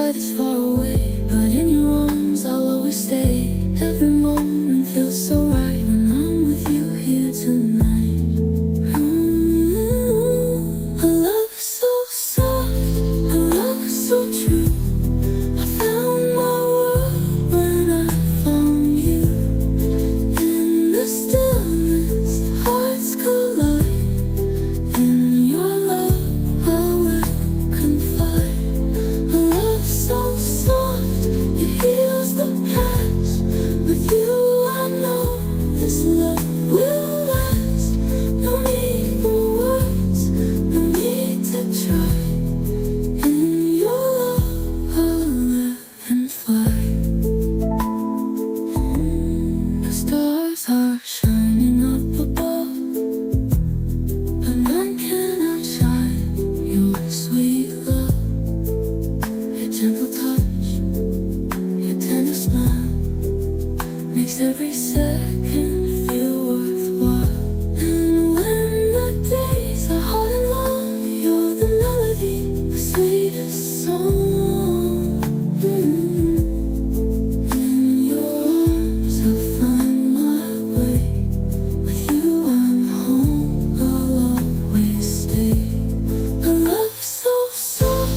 sky that's far away, but in your arms I'll always stay. Every moment feels so right when I'm with you here tonight. A love so soft, a love so true. I found my world when I found you. In the stillness, hearts collide. In your love, I will confide. A love so soft, it heals the past. With you, I know this love will last. No need for words, no need to try. In your love, I'll live and fly. The stars are shining up above, but none can outshine your sweet love. Your gentle touch, your tender smile makes every second feel worthwhile. And when the days are hard and long, you're the melody, the sweetest song. In your arms I'll find my way. With you I'm home, I'll always stay. A love so soft,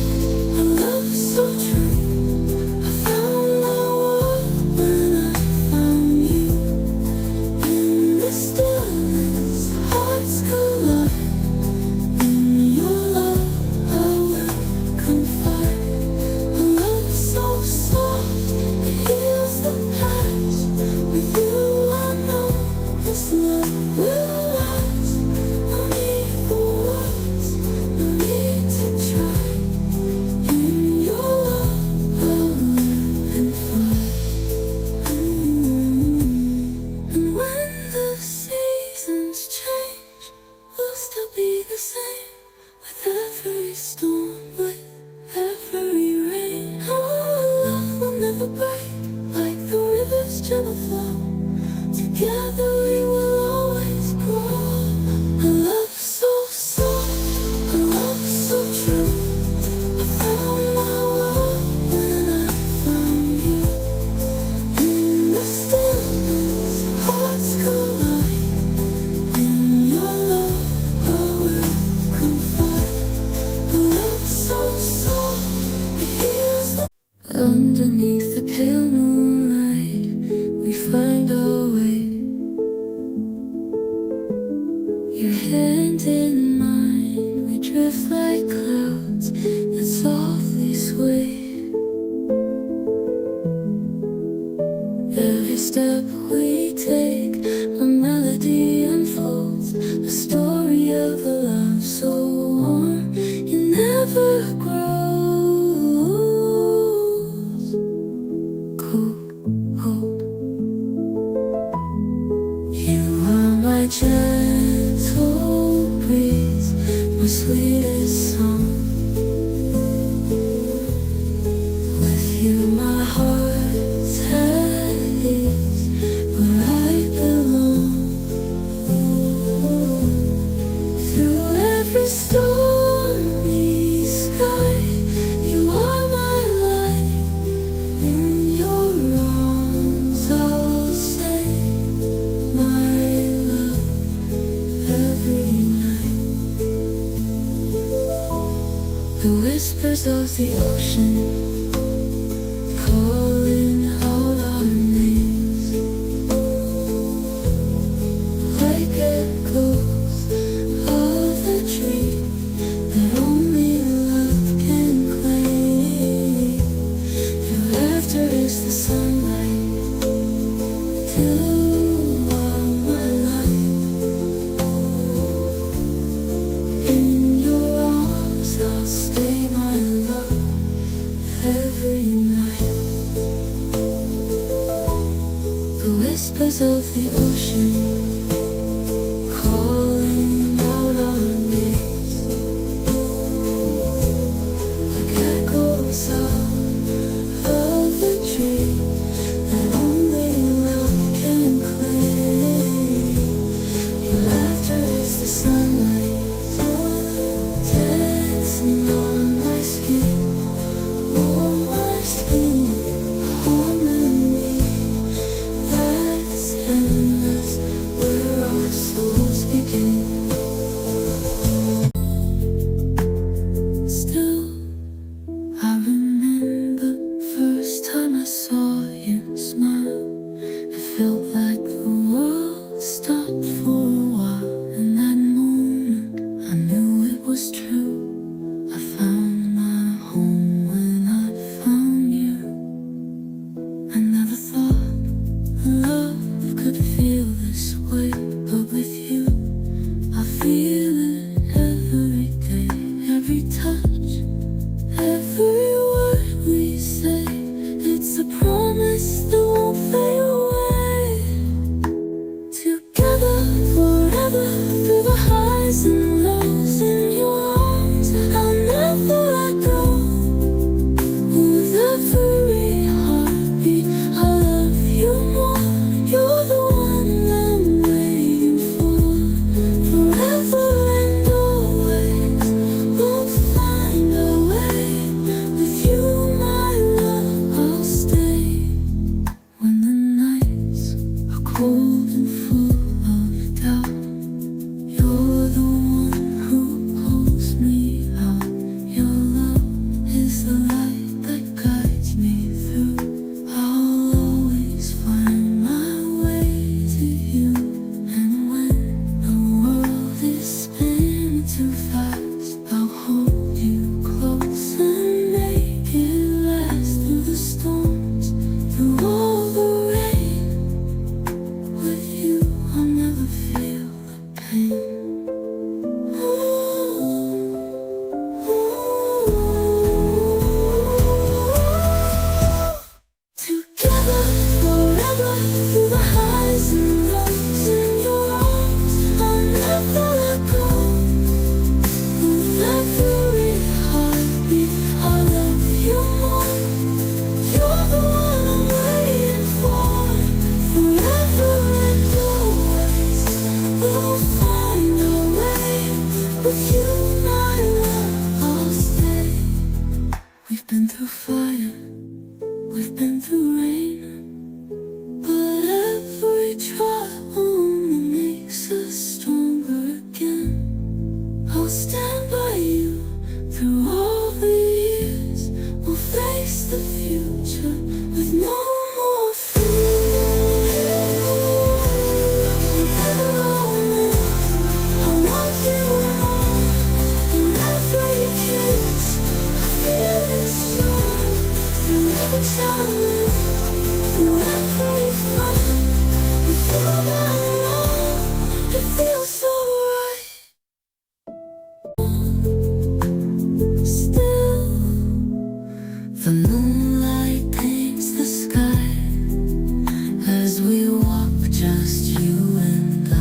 a love so true. I found my world when I found you. In the stillness, hearts collide. In your love, I will confide. A love so soft, it heals the past. With you, I know this love will last. No need for words, no need to try. In your love, I'll live and fly. And when the seasons change, we'll still be the same. With every storm, with every rain, our love will never break. Like the river's gentle flow, together we will always grow. A love so soft, a love so true. I found my world when I found you. In the stillness, hearts collide. In your love, I will confide. A love so soft, it heals the. Underneath the pale moonlight, we find our way. Your hand in mine, we drift like clouds that softly sway. Every step we take, a melody unfolds, a story of a love so warm it never grows cold. You are my gentle breeze, my sweetest song. With you, my heart's at ease, where I belong. Through every stormy sky, you are my light. In your arms I'll stay, my love, every night. The whispers of the ocean calling out our names, like echoes of a dream that only love can claim. Your laughter is the sunlight to all my life. In your arms I'll stay, my love, every night. The whispers of the ocean calling out our names, like echoes of a dream that only love can claim. Your laughter is the sunlight dancing on my skin. Oh, my here. We've been through rain, but every try only makes us stronger again. I'll stand by you through all the years. We'll face the future with no more fear. I want you alone in every kiss. I feel it soon through every challenge, through every fight. You feel my love, it feels so right. Still, the moonlight paints the sky as we walk, just you and I.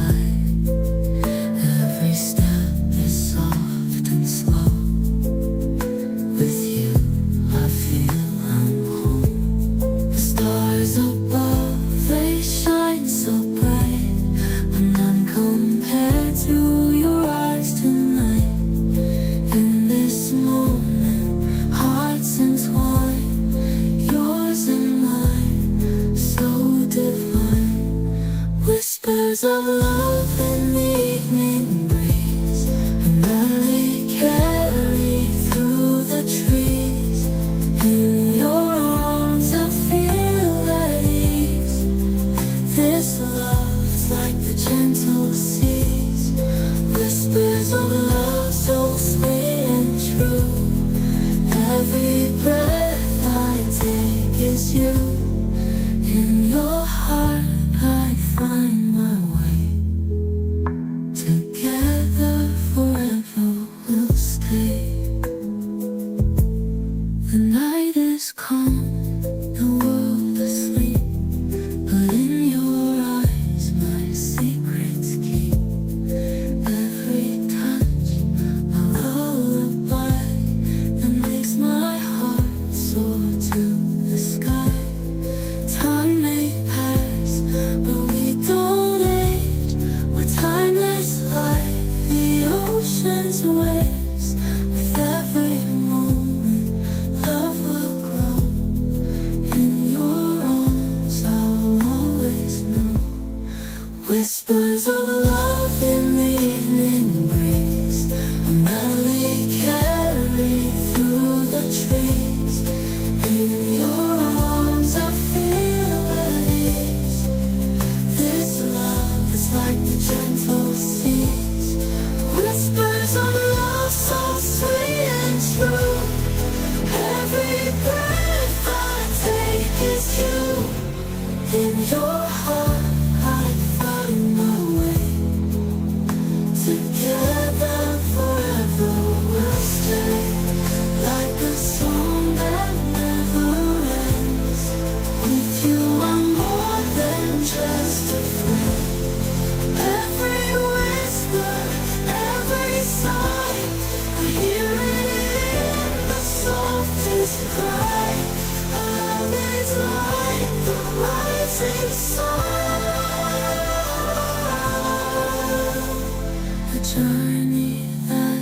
Every step is soft and slow. With you, I feel I'm home. The stars above, they shine so bright, but none compared to your eyes tonight. In this moment, hearts entwine, yours and mine, so divine. Whispers of love in the evening breeze, a melody carry through the trees. In your arms I feel at ease. This love's like the gentle seas. Whispers of love so sweet and true. Every breath I take is you. In your heart I find my way. Together forever we'll stay. The night is calm, the world asleep, but in your eyes my secrets keep. Every touch a lullaby that makes my heart soar to the sky. Time may pass, but we don't age. We're timeless like the ocean's waves. With every moment, love will grow. In your arms I'll always know. Whispers of love in the evening breeze, a melody carry through the trees. In your arms I feel at ease. This love is like the gentle seas. Whispers of love so sweet and true. Every breath I take is you. In your heart I find my way. Together forever we'll stay. Like a song that never ends. With you I'm more than just a friend. Every whisper, every sigh, I hear it in the softest cry. Love is like the rising sun. A journey that,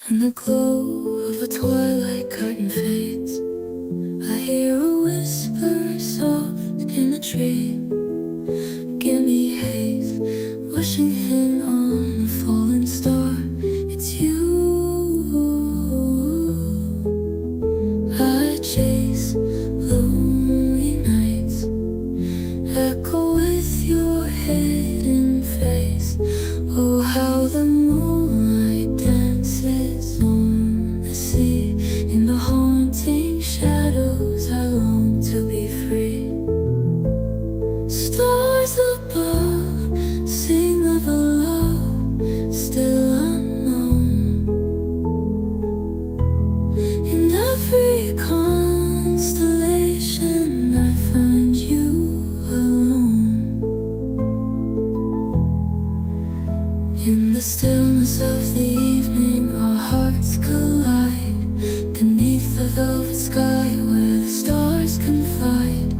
and the glow of a twilight curtain fades. I hear a whisper soft in the tree. Give me haze, wishing in on a fallen star. It's you I chase, lonely nights echo with your hidden face. Oh, how the moonlight dances on the sea. In the haunting shadows I long to be free. Stars above sing of a love still unknown. In every constellation I find you alone. In the stillness of the evening our hearts collide. Beneath the velvet sky where the stars confide.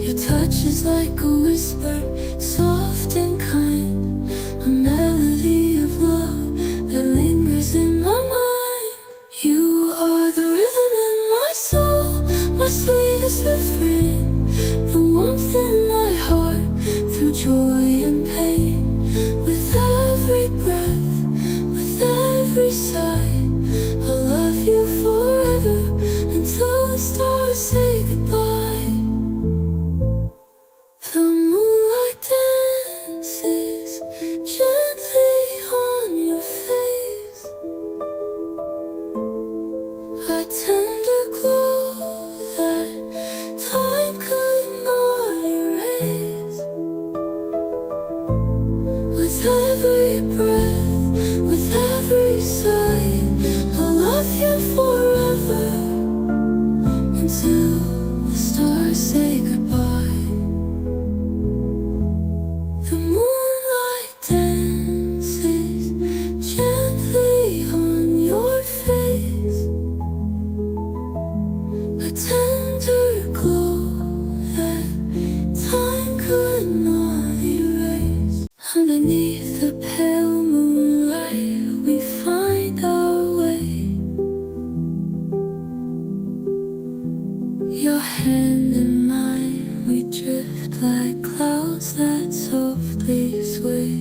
Your touch is like a whisper, soft and kind. A melody of love that lingers in my mind. You are the rhythm in my soul, my sweet this refrain, the warmth in my heart, through joy and pain. With every breath, with every sigh, I'll love you forever, until the stars say goodbye. The moonlight dances gently on your face, a tender glow that time could not erase. With every breath, with every sigh, I'll love you forever, until the stars say goodbye. The moonlight dances gently on your face, a tender glow that time could not erase. Underneath the pale moonlight, we find our way. Your hand in mine, we drift like clouds that softly sway.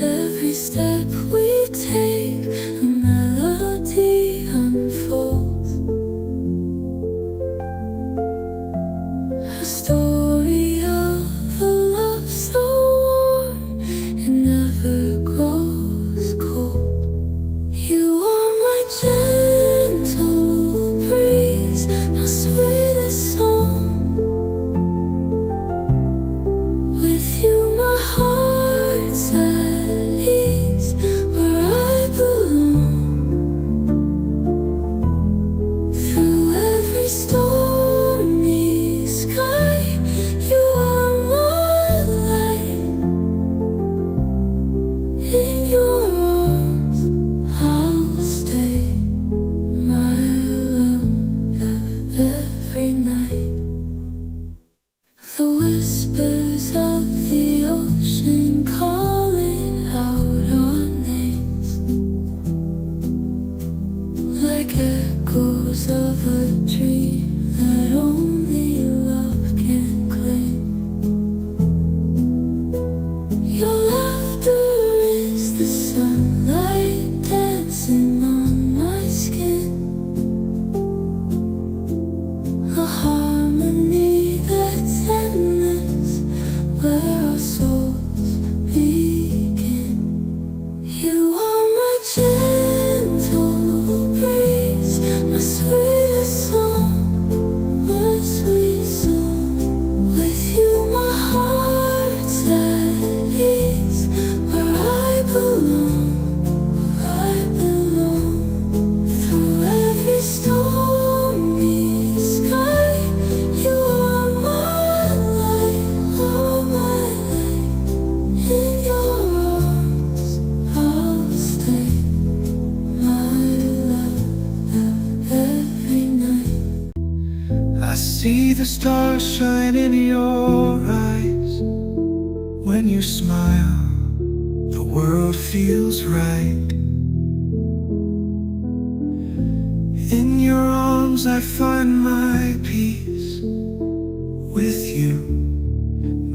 Every step we take, a melody unfolds, a story of a love so warm it never grows cold. You are my gentle breeze, my sweetest song. With you my heart's at ease, where I belong. Through every stormy sky, you are my light. In your arms I'll stay, my love of every night. The whispers of the ocean calling out our names, like echoes of a dream that only love can claim. Your laughter is the sunlight dancing on my skin, a harmony that's endless, where our souls begin. You are my gentle breeze, my sweetest song, my sweet song. With you my heart's at ease, where I belong, where I belong. Through every stormy sky, you are my light, oh my light. In your arms I'll stay, my love of every night. I see the stars shine in your eyes. When you smile, the world feels right. In your arms I find my peace. With you,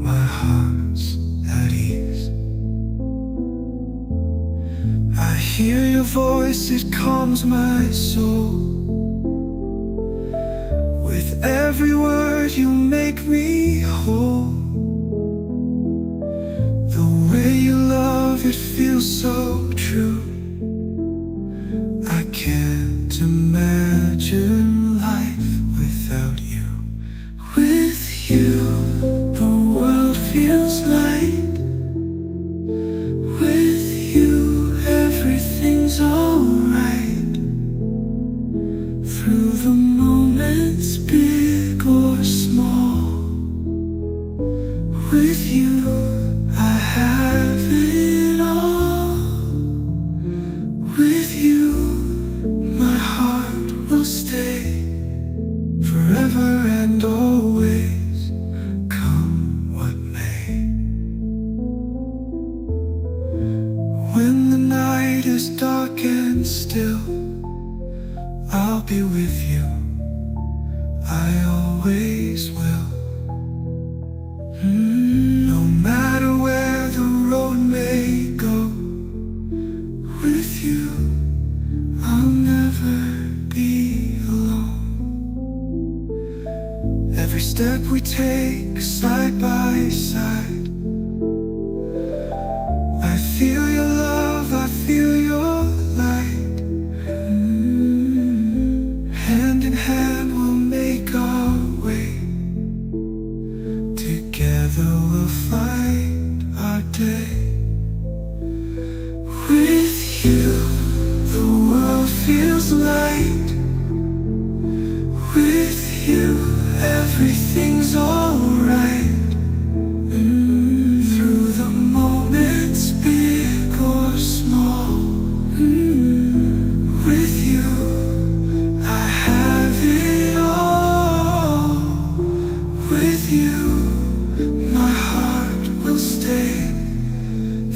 my heart's at ease. I hear your voice, it calms my soul. With every word you make me whole. The way you love, it feels so true. I can't imagine life without you. With you, the world feels light. With you, everything's alright. Through the moments, big or small, with you I have it all. I always will. No matter where the road may go, with you I'll never be alone. Every step we take side by side, I feel your love, I feel your light. Hand in hand we'll make our way. Together we'll find our day. With you, the world feels light. With you, everything's alright. Through the moments, big or small, with you, I have it all. With you, my heart will stay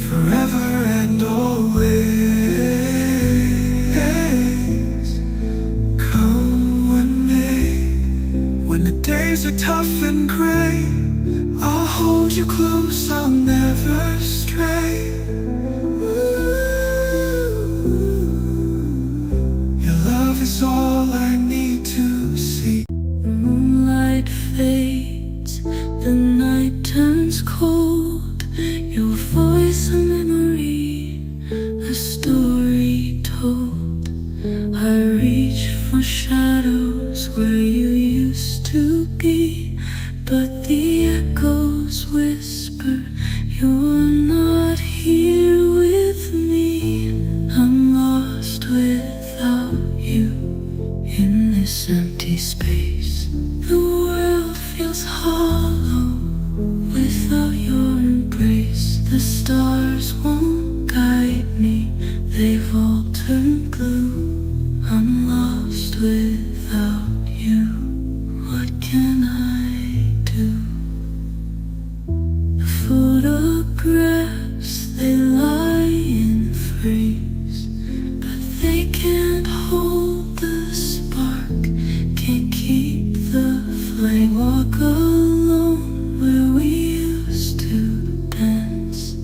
forever and always. Come what may, when the days are tough and gray, I'll hold you close, I'll never stray. Your love is all I need to see. The moonlight fades, the night turns cold. Your voice a memory, a story told. I reach for shadows where you used to be, but the echoes whisper you're not here with me. I'm lost without you in this empty space. The world feels hollow without your embrace. The stars won't guide me, they've all turned blue. I'm lost without you, what can I do? The photographs, they lie in frames, but they can't hold the spark, can't keep the flame. Walk alone where we used to dance.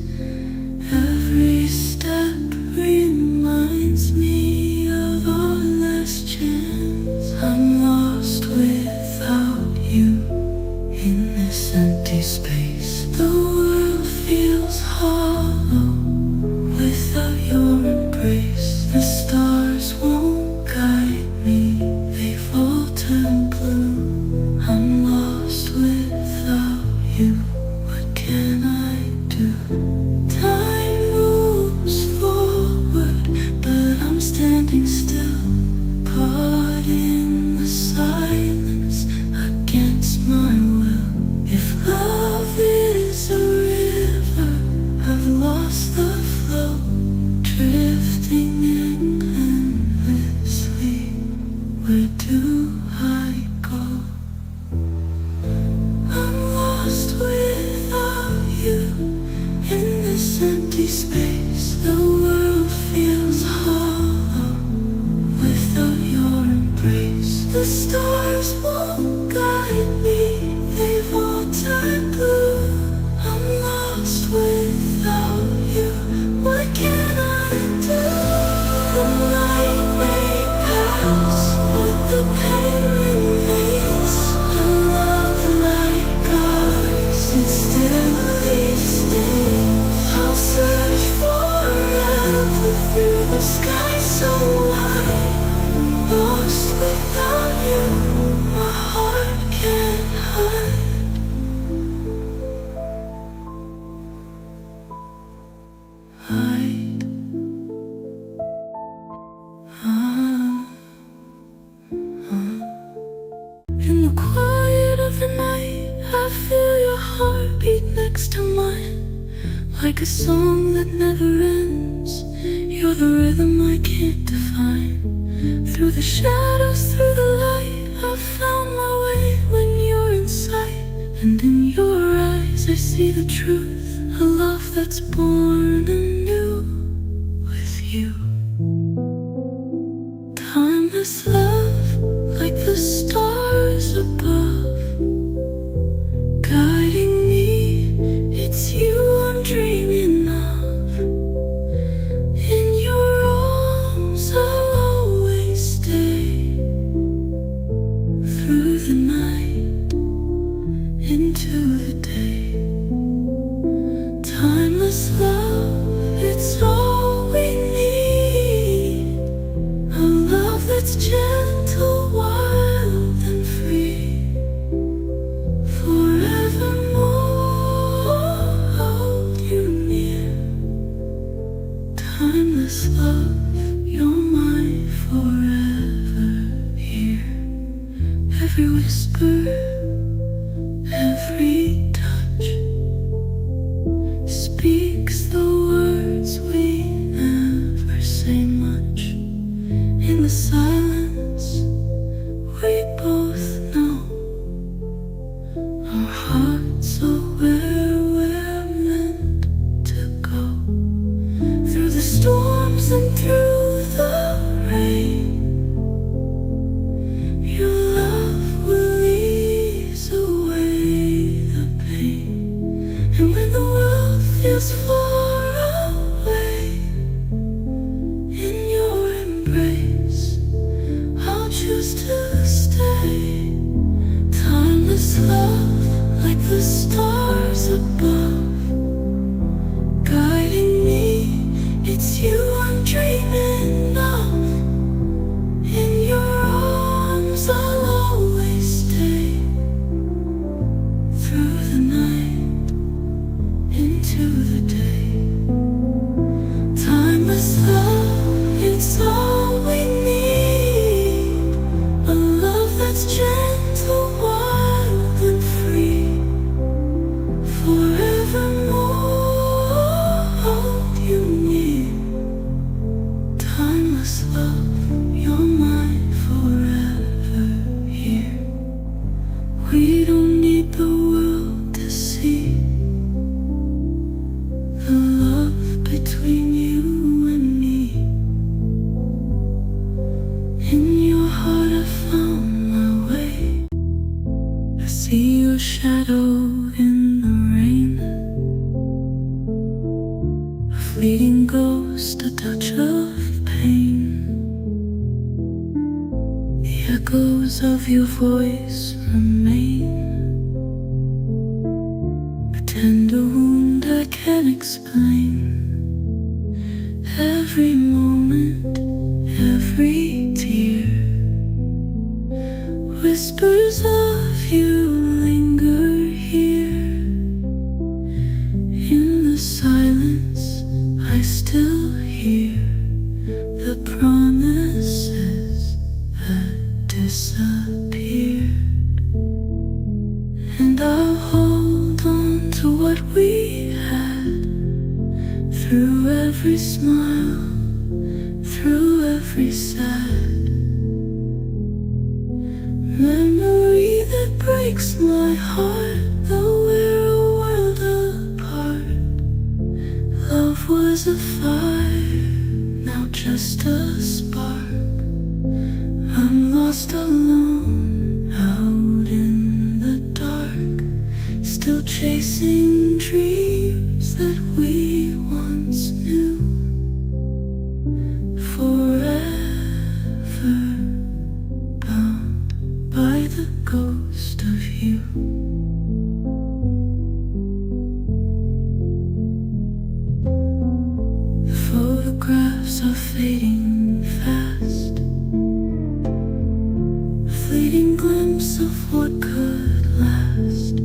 Every step reminds me of our last chance. I'm lost without you in this empty space. The world feels hollow without your embrace. The stars won't guide me, they've all turned blue. I'm lost without you, what can I do? Time moves forward, but I'm standing still, caught in the silence against my will. If love is a river, I've lost the flow, drifting endlessly. Where do I go? I'm lost without you in this empty space. The world feels hollow without your embrace. The stars won't guide me, they've all turned blue. I'm lost without you, what can I do? The night may pass, but the pain remains. A love like ours instantly stays. I'll search forever through the sky so wide. Lost without you, my heart can't hide. Hide. In the quiet of the night, I feel your heartbeat next to mine. Like a song that never ends, you're the rhythm I can't define. Through the shadows, through the light, I've found my way when you're in sight. And in your eyes I see the truth, a love that's born anew with you. Timeless love, like the stars above. Every whisper, every touch speaks the words we never say much. In the silence, we both know our hearts are where we're meant to go. Through the storms and through the rain, your love will ease away the pain. And when the world feels far away, in your embrace I'll choose to stay. Timeless love, like the stars above, guiding me. It's you I'm dreaming of. In your arms I'll always stay. Through the night, into the day. Timeless love, it's all we need. A love that's gentle, wild and free. Forevermore, hold you near. Timeless love, you're mine forever here. We don't need the world to see the love between you and me. In your heart I found my way. I see your shadow in the rain, a fleeting ghost, a touch of pain. The echoes of your voice remain, a tender wound I can't explain. Every moment, every tear, whispers of you linger here. In the silence I still hear the promises that disappeared. And I'll hold on to what we had. Through every smile, through every sad memory that breaks my heart. Though we're a world apart, love was a fire, now just a spark. I'm lost alone out in the dark, still chasing dreams that we once knew. Forever bound by the ghost of you. The photographs are fading fast, a fleeting glimpse of what could last.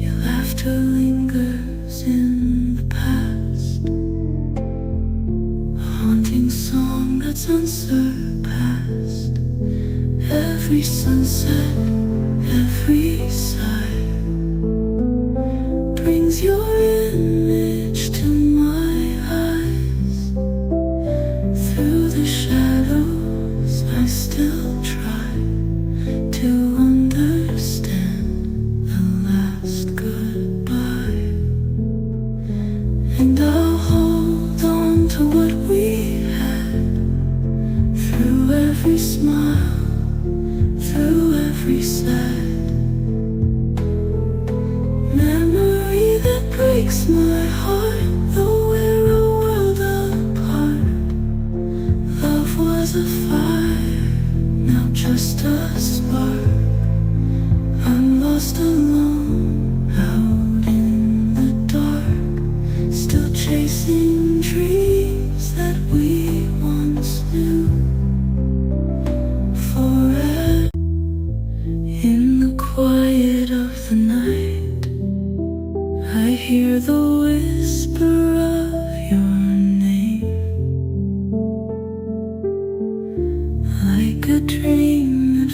Your laughter lingers in the past, a haunting song that's unsurpassed. Every sunset, every sigh brings your image to my eyes. Through the shadows I still try to understand the last goodbye. And I'll hold on to what we had. Through every smile, through every sad memory that breaks my heart. Though we're a world apart, love was a fire, now just a spark. I'm lost alone out in the dark, still chasing dreams that we once knew. Forever in the quiet of the night, I hear the whisper of your name, like a dream that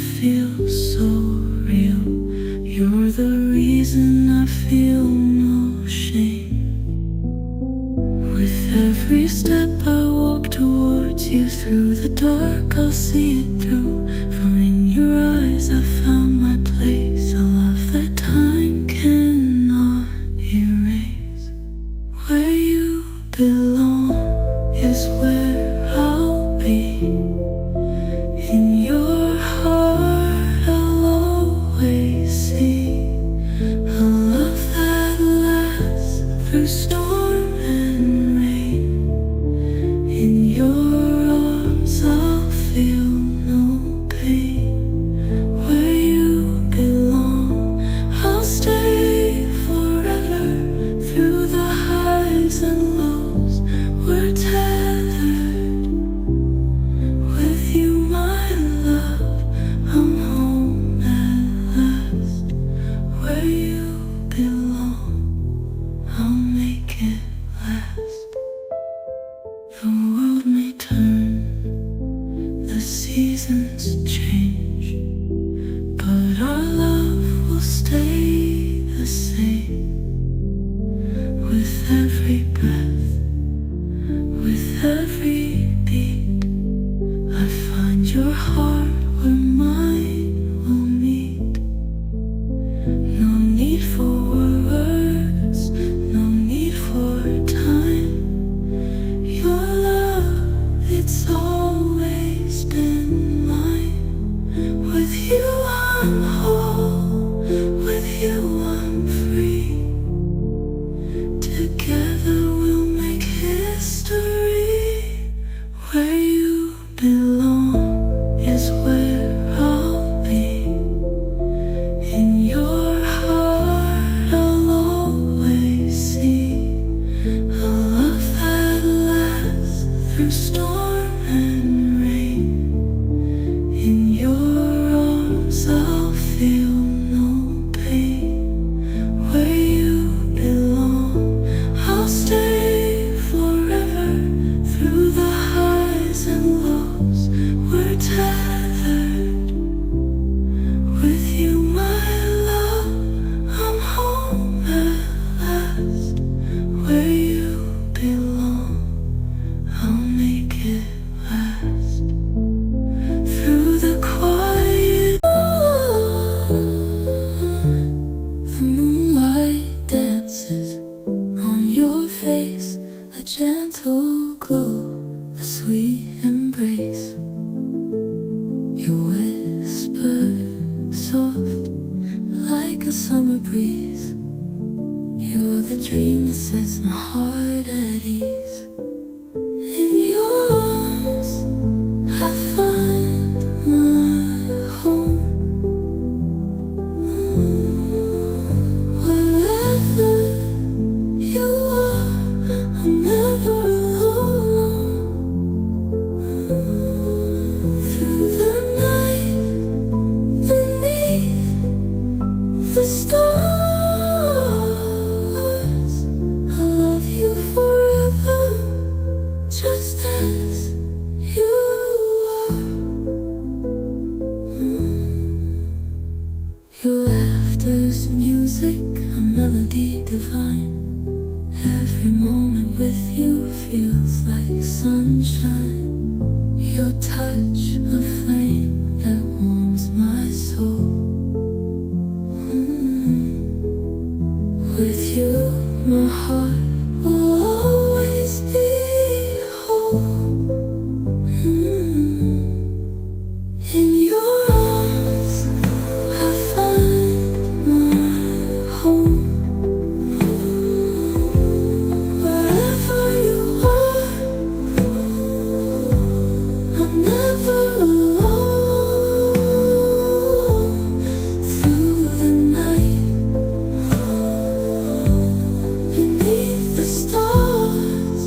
a summer breeze. You're the dream that sets my heart at ease. In your arms I find my home. Wherever you are, I'm never alone. Through the night, beneath the stars, I love you forever, just as you are. Your laughter's music, a melody divine. Every moment with you feels like sunshine. Your touch, a flame that warms my soul. With you, my heart will always be whole. In your arms I find my home. Wherever you are, I'm never alone. Through the night, beneath the stars,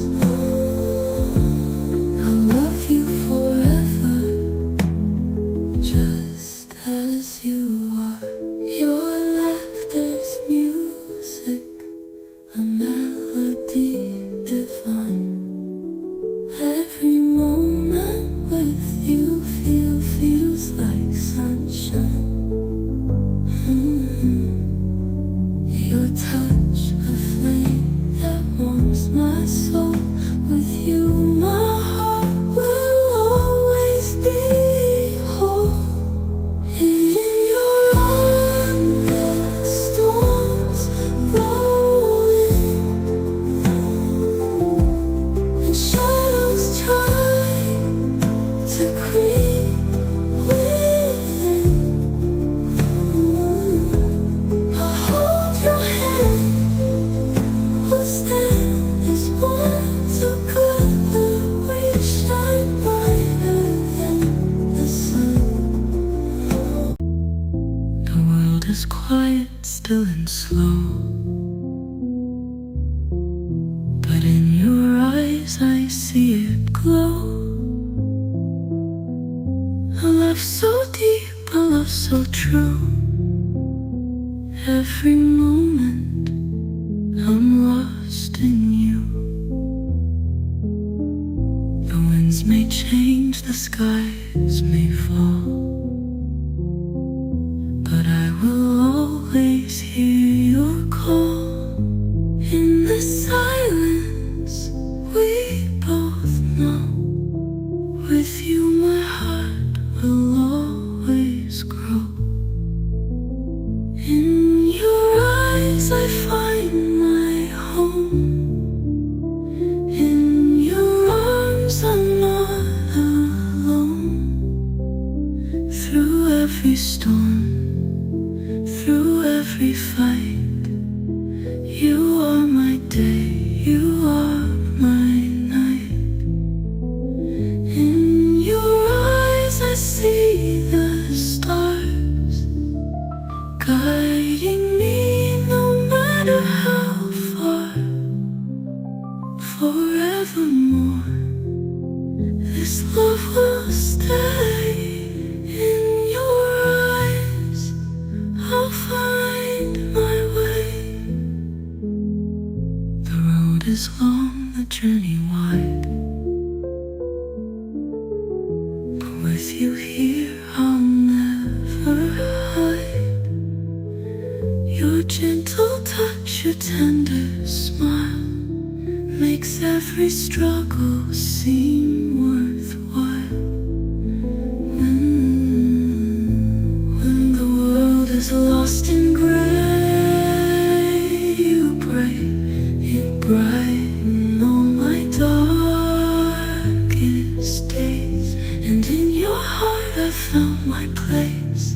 I'll love you forever, just as you are. Your laughter's music, a melody divine. Every moment with you feels like sunshine. Your touch, a flame that warms my soul. With you, my heart will always be whole. In your arms, storms rolling, and shadows try to creep within. I'll hold your hand, we'll stand as one together. We shine brighter than the sun. The world is quiet, still and slow, but in your eyes I see it glow. A love so deep, a love so true. Every moment I'm lost in you. The winds may change, the skies may fall, but I will always hear your call. In the silence we both know, with you my heart will always grow. In your eyes I find my home. In your arms I'm not alone. Through every storm, through every fight, you are my day, you are my night. In your eyes I see the stars, guiding me no matter how far. Forevermore, this love will stay. In your eyes I'll find my way. The road is long, the journey wide, but with you here I'll never hide. Your gentle touch, your tender smile makes every struggle seem worthwhile. When the world is lost in gray, you brighten all my darkest days. And in your heart I found my place,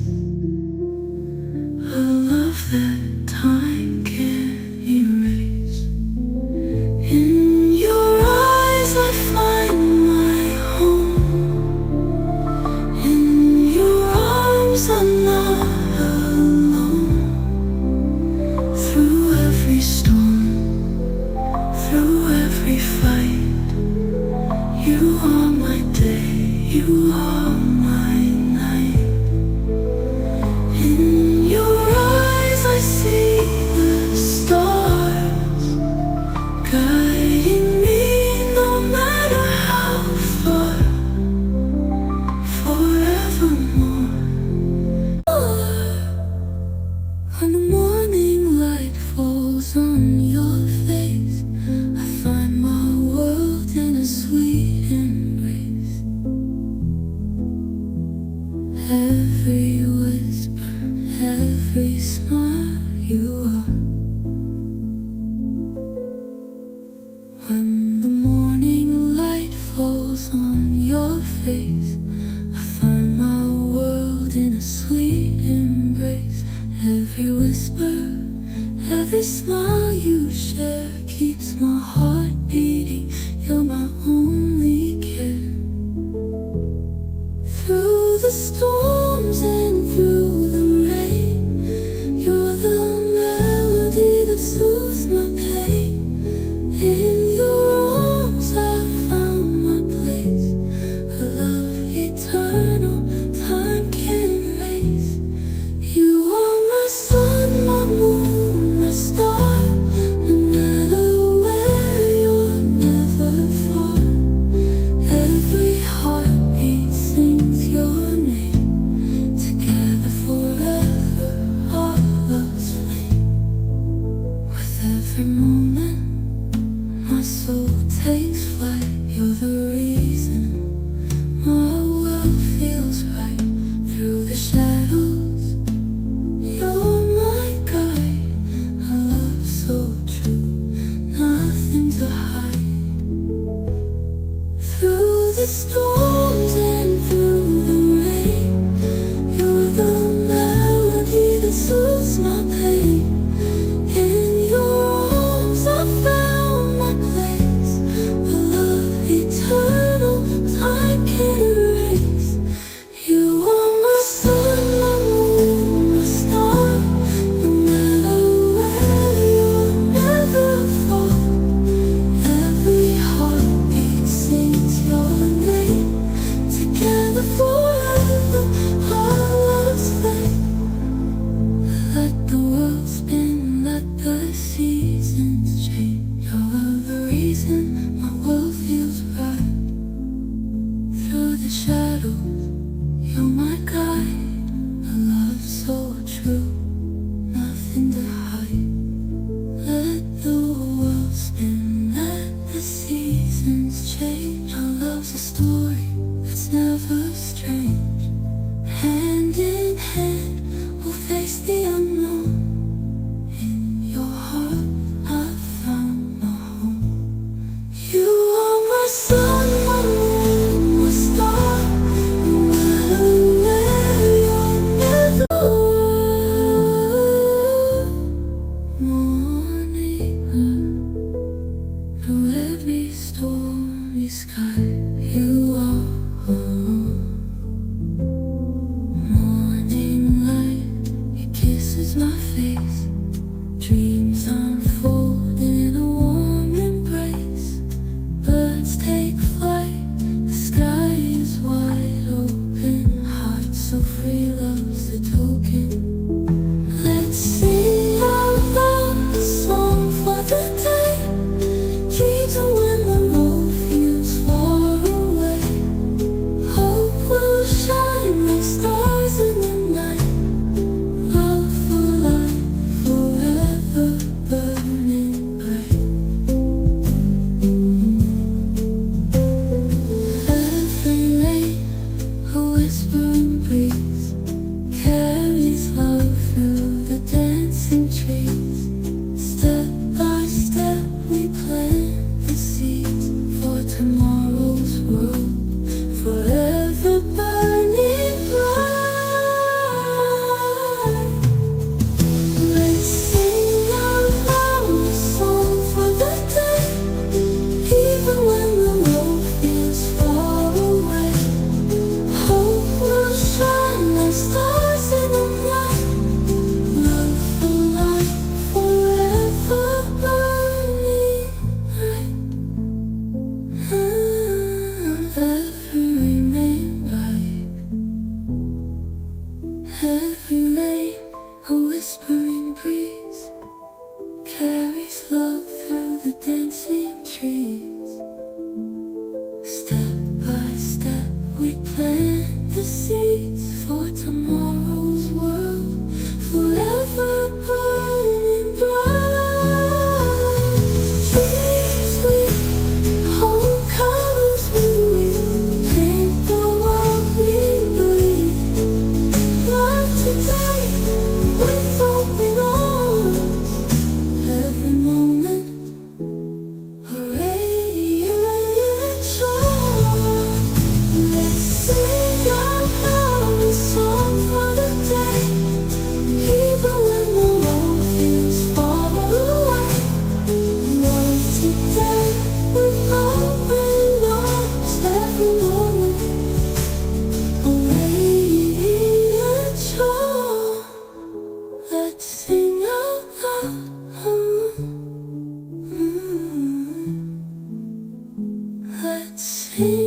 a love that time can't erase. In your eyes I find my home. In your arms I'm not alone. Through every storm, through every fight, you are my day, you are my night. In your eyes I see the stars, guiding me no matter how far, forevermore. When the morning light falls on your face, I find my world in a sweet embrace. Every whisper, every smile, you are. When the morning light falls on your face, I find my world in a sweet embrace. Every whisper, every smile you share keeps my heart beating. You're my only care. Through the storms and through the rain, you're the melody that soothes my pain. In your arms I found my place, a love eternal, time can't erase. You are my sun, my moon, my star. No matter where, you're never far. Every heartbeat sings your name. Together forever, our love's flame. With every moment, my soul takes flight. You're the reason my world feels right. Through the shadows, you're my guide. A love so true, nothing to hide. Through the storms and through the rain, you're the melody that soothes my pain. In your arms I found my place, a love eternal, time can't erase. You are my sun, my moon, my star. No matter where, you're never far. Every heartbeat sings your name. Together forever, our love's flame. Let the world spin, let the seasons change. You're the reason my world feels right. Through the shadows, you're my guide. A love so true, nothing to hide. Let the world spin, let the seasons change. Our love's a story that's never strange. Hand in hand, we'll face the unknown. In your heart, I found my home. You are my sun, my moon, my star. No matter where, you're never morning light. Through every stormy sky, you are. Morning light, it kisses my face. Dreams unfold in a warm embrace. Birds take flight, the sky is wide open. Heart so free, love's the token. Let's sing out loud a song for the day. Dreams are when the road feels far away. Hope will shine like stars in the night. Love for life, forever burning bright. Every rain, a whispering breeze, carry Every rain, a whispering breeze, carries love through the dancing trees. Step by step, we plant the seeds for tomorrow's world, forever burning bright. Dreams we hold, colors we will paint the world we believe. Life today, with open arms, every moment a radiant shore. Let's sing out loud a song for the day, even when the road feels far away. Love today with open arms, every moment a radiant shore. Let's sing out loud. Let's sing.